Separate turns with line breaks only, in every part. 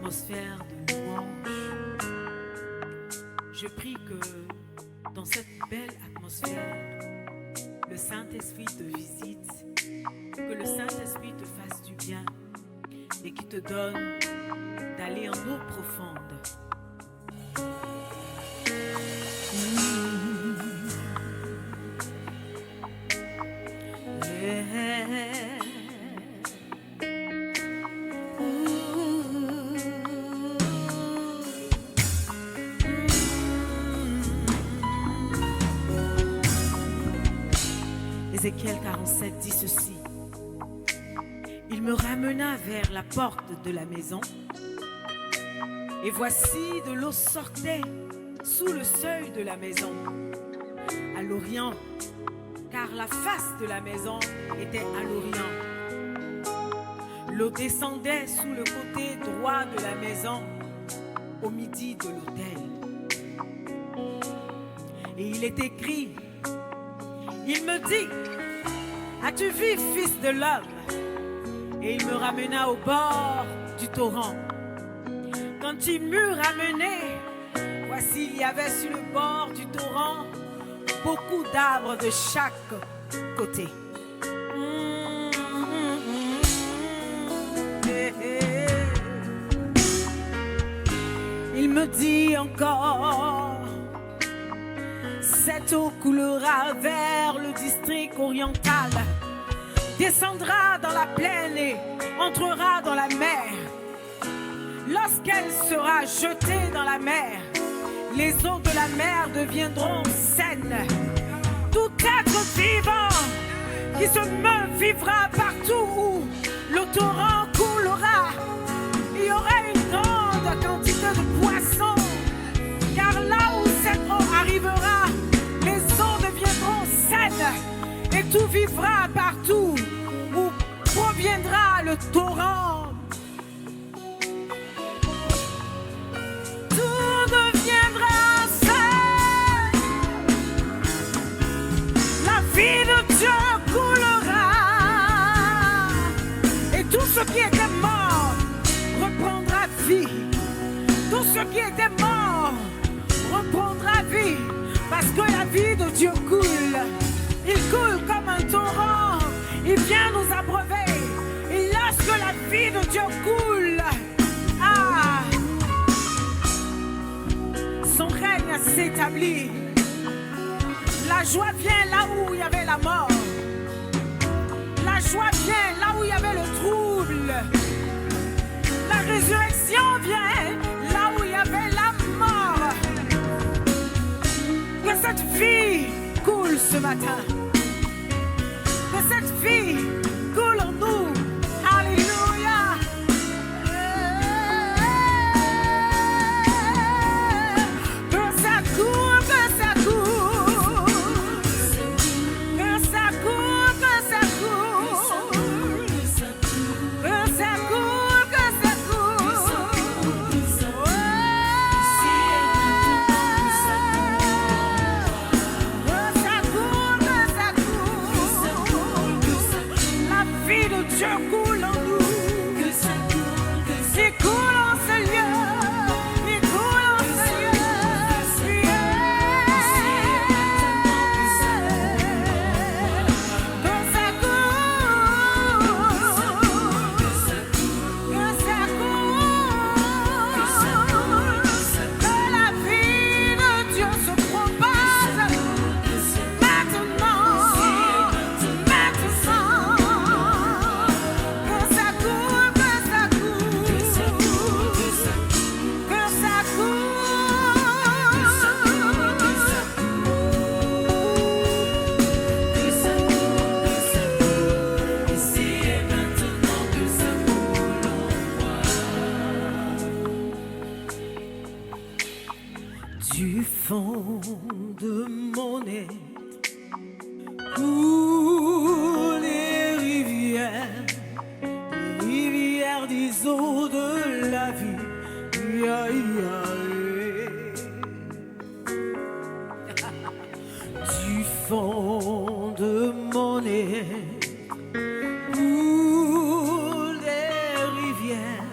atmosphère de louange. Je prie que dans cette belle atmosphère, le Saint-Esprit te visite, que le Saint-Esprit te fasse du bien et qu'il te donne d'aller en eau profonde. Ézéchiel 47 dit ceci. Il me ramena vers la porte de la maison, et voici de l'eau sortait sous le seuil de la maison, à l'orient, car la face de la maison était à l'orient. L'eau descendait sous le côté droit de la maison, au midi de l'autel. Et il est écrit, il me dit, as-tu vu, fils de l'homme? Et il me ramena au bord du torrent. Quand il m'eut ramené, voici, il y avait sur le bord du torrent beaucoup d'arbres de chaque côté. Il me dit encore, cette eau coulera vers le district oriental, descendra dans la plaine et entrera dans la mer. Lorsqu'elle sera jetée dans la mer, les eaux de la mer deviendront saines. Tout être vivant qui se meut vivra partout où le torrent coulera. Il y aura une grande quantité de poissons, car là où cette eau arrivera, les eaux deviendront saines et tout vivra partout où proviendra le torrent. Tout deviendra sain. La vie de Dieu coulera. Et tout ce qui était mort reprendra vie. Tout ce qui était mort reprendra vie. Parce que la vie de Dieu coule. Il coule comme un torrent. Il vient nous abreuver. Et lorsque la vie de Dieu coule, son règne s'établit. La joie vient là où il y avait la mort. La joie vient là où il y avait le trouble. La résurrection vient là où il y avait la mort. Que cette vie coule ce matin. Que cette vie coule en nous. Alléluia. Que ça coule, que ça coule. Que ça coule, que ça coule. Que ça coule, que ça coule. Que ça coule, que ça coule. La vie de Dieu coule en nous. Il coule en ce lieu. Il coule en ce lieu. Que ça coule. Que ça coule. Que la vie de Dieu se propage. Maintenant. Que ça coule, que ça coule. Que ça coule. Ici et maintenant, que ça coule en moi. Du fond de mon être coulent les rivières des eaux de la vie. Ya, ya, du fond de mon être coulent les rivières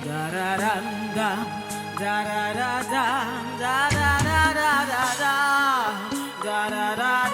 Da da da da da da da da da da da da da